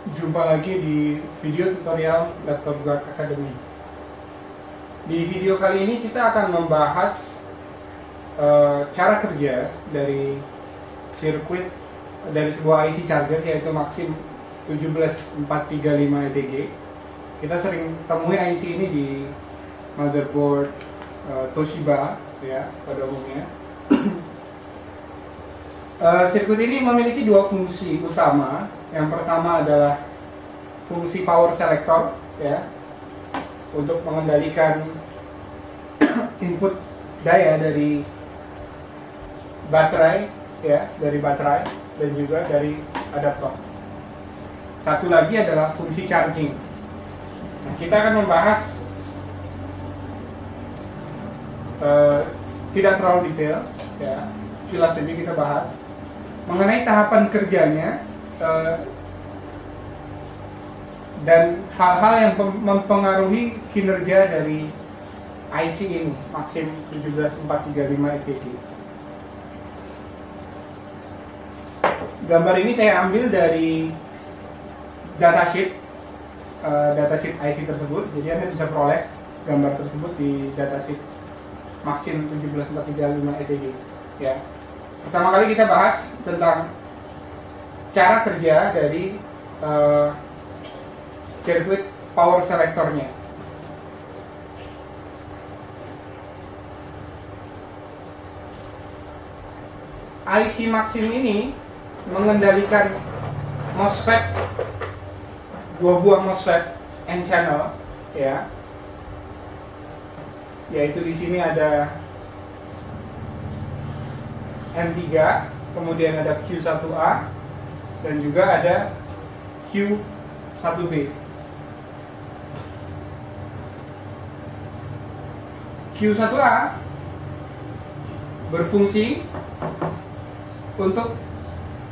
Jumpa lagi di video tutorial Laptop Guard Academy. Di video kali ini kita akan membahas cara kerja dari sirkuit dari sebuah IC charger, yaitu Maxim 17435 ETG. Kita sering temui IC ini di motherboard Toshiba ya pada umumnya. Sirkuit ini memiliki dua fungsi utama. Yang pertama adalah fungsi power selector ya, untuk mengendalikan input daya dari baterai ya, dan juga dari adaptor. Satu lagi adalah fungsi charging. Nah, kita akan membahas tidak terlalu detail ya, sekilas saja kita bahas mengenai tahapan kerjanya dan hal-hal yang mempengaruhi kinerja dari IC ini, Maxim 17435 ETG. Gambar ini saya ambil dari datasheet IC tersebut, jadi Anda bisa peroleh gambar tersebut di datasheet Maxim 17435 ETG ya. Pertama kali kita bahas tentang cara kerja dari sirkuit power selectornya. IC Maxim ini mengendalikan MOSFET, dua buah MOSFET N-channel ya, yaitu di sini ada N3, kemudian ada Q1A, dan juga ada Q1B. Q1A berfungsi untuk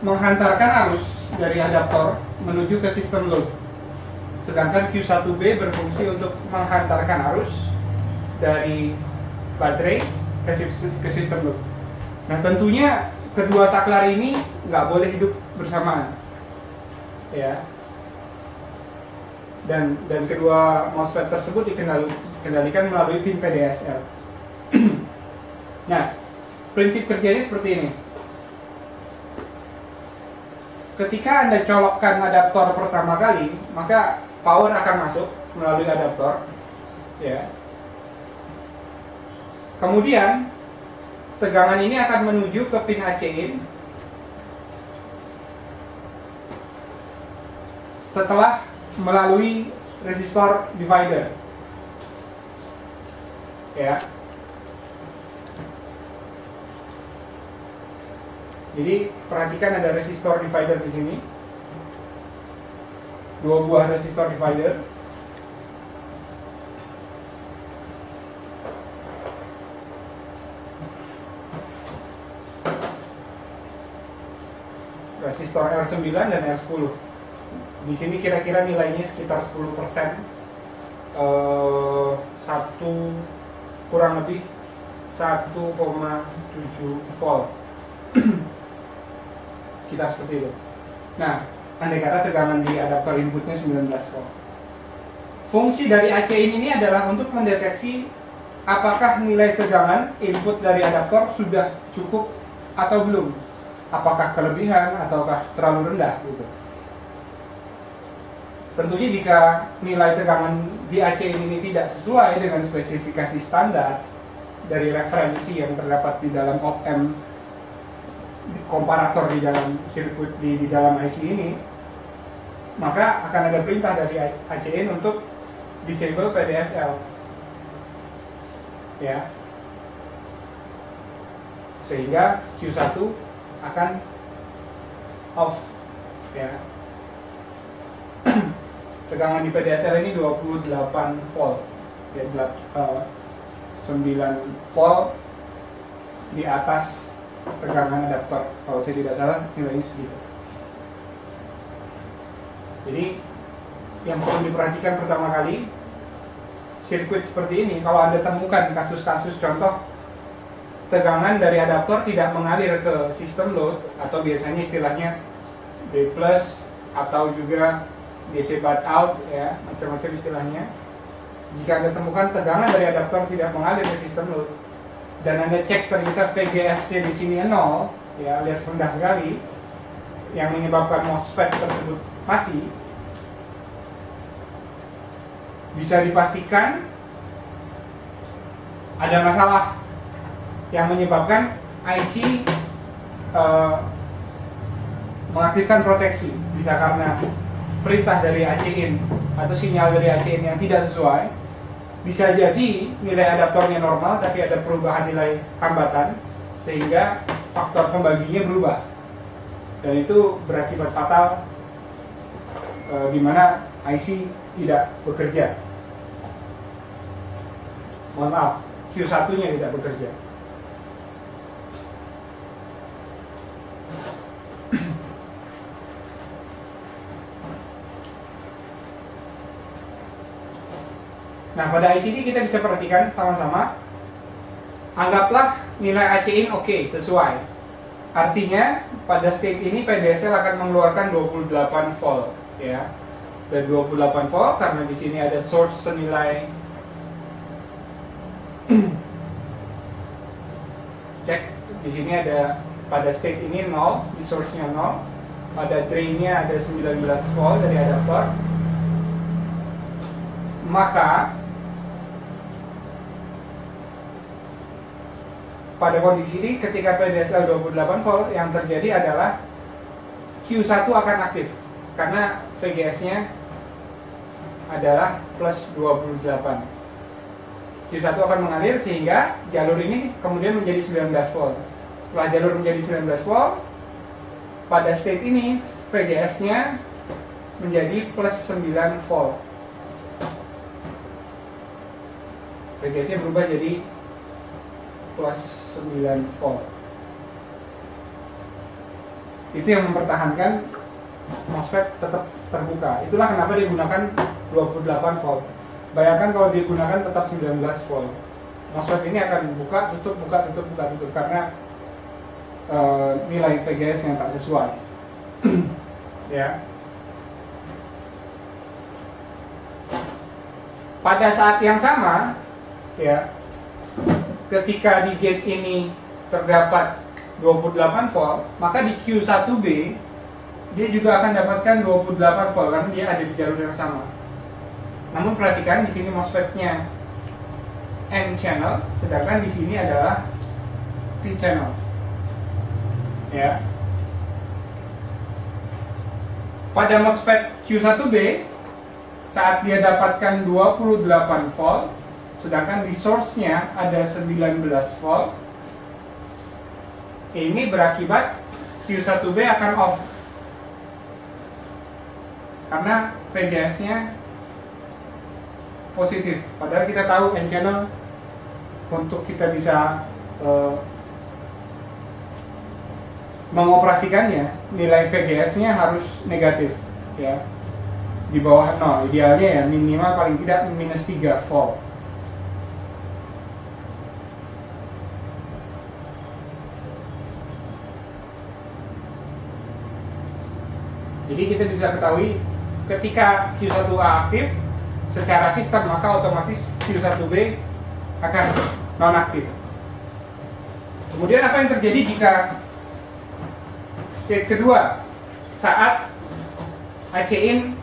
menghantarkan arus dari adaptor menuju ke sistem load, sedangkan Q1B berfungsi untuk menghantarkan arus dari baterai ke sistem load. Nah, tentunya kedua saklar ini nggak boleh hidup bersamaan ya, dan kedua MOSFET tersebut dikendalikan melalui pin PDSL. Nah, prinsip kerjanya seperti ini. Ketika Anda colokkan adaptor pertama kali, maka power akan masuk melalui adaptor ya. Kemudian tegangan ini akan menuju ke pin AC-in setelah melalui resistor divider ya. Jadi perhatikan ada resistor divider di sini, dua buah resistor divider. Resistor R9 dan R10. Di sini kira-kira nilainya sekitar 10%, kurang lebih 1,7 volt. Kita seperti itu. Nah, andai kata tegangan di adaptor inputnya 19 volt. Fungsi dari AC-in ini adalah untuk mendeteksi apakah nilai tegangan input dari adaptor sudah cukup atau belum. Apakah kelebihan ataukah terlalu rendah gitu. Tentunya jika nilai tegangan di AC-in ini tidak sesuai dengan spesifikasi standar dari referensi yang terdapat di dalam op-amp komparator di dalam sirkuit di dalam IC ini, maka akan ada perintah dari AC-in untuk disable PDSL ya, sehingga Q1 akan off ya. Tegangan di PDSL ini 28 volt ya, 9 volt di atas tegangan adaptor, kalau saya tidak salah nilainya segitu. Jadi yang perlu diperhatikan pertama kali, sirkuit seperti ini kalau Anda temukan kasus-kasus contoh tegangan dari adaptor tidak mengalir ke sistem load, atau biasanya istilahnya D+ atau juga DC bud out, ya, macam-macam istilahnya. Jika Anda temukan tegangan dari adaptor tidak mengalir ke sistem load, dan Anda cek ternyata VGS-nya di sini 0, ya, alias rendah sekali, yang menyebabkan MOSFET tersebut mati, bisa dipastikan ada masalah yang menyebabkan IC mengaktifkan proteksi. Bisa karena perintah dari AC-in atau sinyal dari AC-in yang tidak sesuai. Bisa jadi nilai adaptornya normal tapi ada perubahan nilai hambatan sehingga faktor pembaginya berubah, dan itu berakibat fatal di mana IC tidak bekerja. Mohon maaf, Q1-nya tidak bekerja. Nah, pada IC ini kita bisa perhatikan sama-sama. Anggaplah nilai AC-in oke, sesuai. Artinya pada state ini PDSL akan mengeluarkan 28 volt, ya. Dan 28 volt karena di sini ada source senilai cek di sini ada pada state ini 0, di source-nya 0. Pada drain-nya ada 19 volt dari adaptor. Maka pada kondisi ini ketika PDSL 28 volt yang terjadi adalah Q1 akan aktif karena VGS-nya adalah plus 28. Q1 akan mengalir sehingga jalur ini kemudian menjadi 19 volt. Setelah jalur menjadi 19 volt, pada state ini VGS-nya menjadi plus 9 volt. VGS-nya berubah jadi plus 9 volt. Itu yang mempertahankan MOSFET tetap terbuka. Itulah kenapa digunakan 28 volt. Bayangkan kalau digunakan tetap 19 volt. MOSFET ini akan buka, tutup, buka, tutup, buka, tutup karena nilai VGS yang tak sesuai. Ya. Pada saat yang sama, ya, ketika di gate ini terdapat 28 volt, maka di Q1B dia juga akan dapatkan 28 volt karena dia ada di jalur yang sama. Namun perhatikan di sini MOSFET-nya N channel, sedangkan di sini adalah P channel. Ya. Pada MOSFET Q1B saat dia dapatkan 28 volt, sedangkan di source-nya ada 19 volt. Ini berakibat Q1B akan off karena VGS-nya positif. Padahal kita tahu N channel untuk kita bisa mengoperasikannya nilai VGS-nya harus negatif, ya, di bawah 0. Idealnya ya minimal paling tidak minus 3 volt. Jadi kita bisa ketahui ketika Q1A aktif secara sistem, maka otomatis Q1B akan nonaktif. Kemudian apa yang terjadi jika state kedua, saat AC-in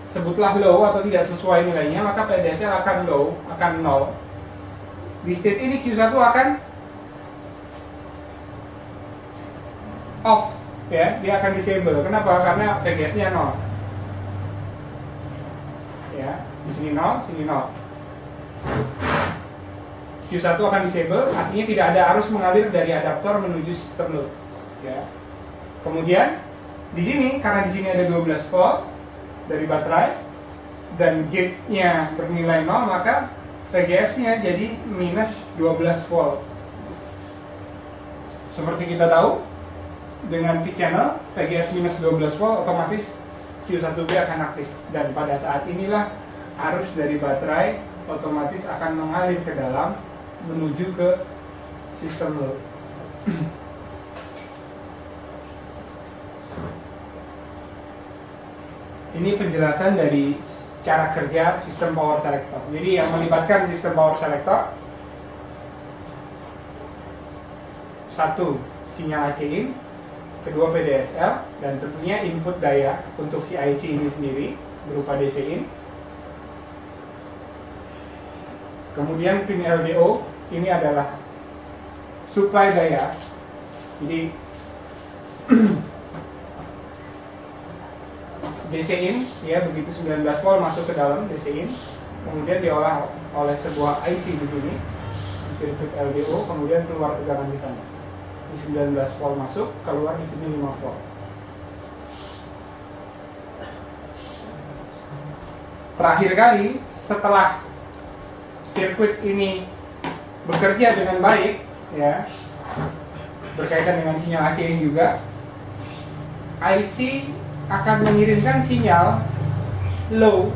sebutlah low atau tidak sesuai nilainya, maka PDSL akan low, akan 0. Di state ini Q1 akan off, ya, dia akan disable. Kenapa? Karena VGS-nya 0. Ya, di sini 0, sini 0. Q1 akan disable, artinya tidak ada arus mengalir dari adaptor menuju sistem load. Ya. Kemudian di sini karena di sini ada 12 volt dari baterai dan gate-nya bernilai 0, maka VGS-nya jadi minus 12 volt. Seperti kita tahu, dengan P channel VGS minus 12 volt, otomatis Q1B akan aktif, dan pada saat inilah arus dari baterai otomatis akan mengalir ke dalam menuju ke sistem load. Ini penjelasan dari cara kerja sistem power selector. Jadi yang melibatkan sistem power selector, satu, sinyal AC in, kedua PDSL, dan tentunya input daya untuk si IC ini sendiri berupa DC in. Kemudian pin LDO ini adalah supply daya. Jadi DC in ya, begitu 19 volt masuk ke dalam DC in, kemudian diolah oleh sebuah IC di sini di sirkuit LDO, kemudian keluar tegangan di sana. Di 19 volt masuk, keluar di sini 5 volt. Terakhir kali setelah sirkuit ini bekerja dengan baik ya, berkaitan dengan sinyal AC juga, IC akan mengirimkan sinyal low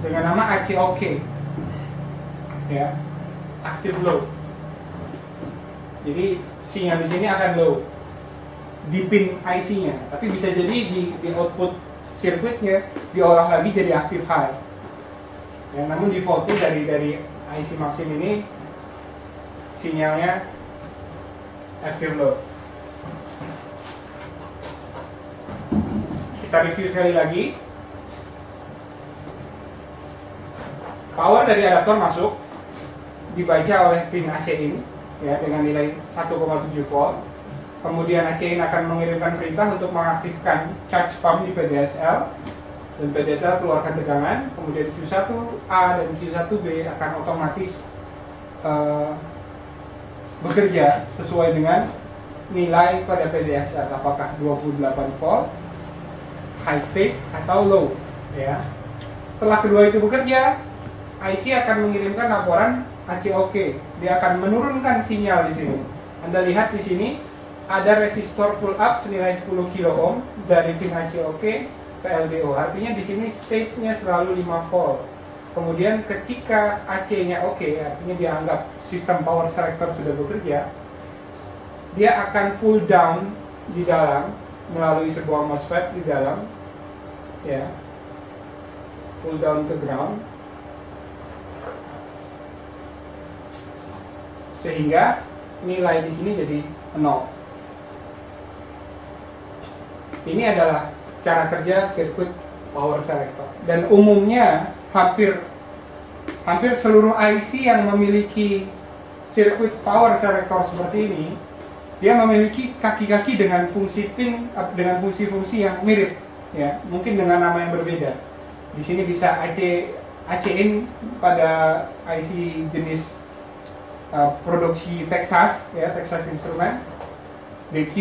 dengan nama ACOK ya, aktif low. Jadi sinyal di sini akan low di pin IC-nya, tapi bisa jadi di output sirkuitnya diolah lagi jadi aktif high. Ya, namun defaultnya dari IC Maxim ini sinyalnya active low. Kita review sekali lagi. Power dari adaptor masuk, dibaca oleh pin AC in ya, dengan nilai 1,7 volt. Kemudian AC in akan mengirimkan perintah untuk mengaktifkan charge pump di PDSL, dan PDSL keluarkan tegangan. Kemudian Q1A dan Q1B akan otomatis bekerja sesuai dengan nilai pada PDSL, apakah 28 volt, high state atau low ya. Setelah kedua itu bekerja, IC akan mengirimkan laporan ACOK. Dia akan menurunkan sinyal di sini. Anda lihat di sini ada resistor pull up senilai 10 kilo ohm dari pin ACOK ke LDO. Artinya di sini state-nya selalu 5 volt. Kemudian ketika AC-nya oke, artinya dianggap sistem power selector sudah bekerja, dia akan pull down di dalam melalui sebuah MOSFET di dalam ya, pull down ke ground, sehingga nilai di sini jadi 0. Ini adalah cara kerja sirkuit power selector, dan umumnya hampir seluruh IC yang memiliki sirkuit power selector seperti ini, dia memiliki kaki-kaki dengan fungsi pin, dengan fungsi-fungsi yang mirip ya, mungkin dengan nama yang berbeda. Di sini bisa AC in pada IC jenis produksi Texas ya, Texas Instrument, DQ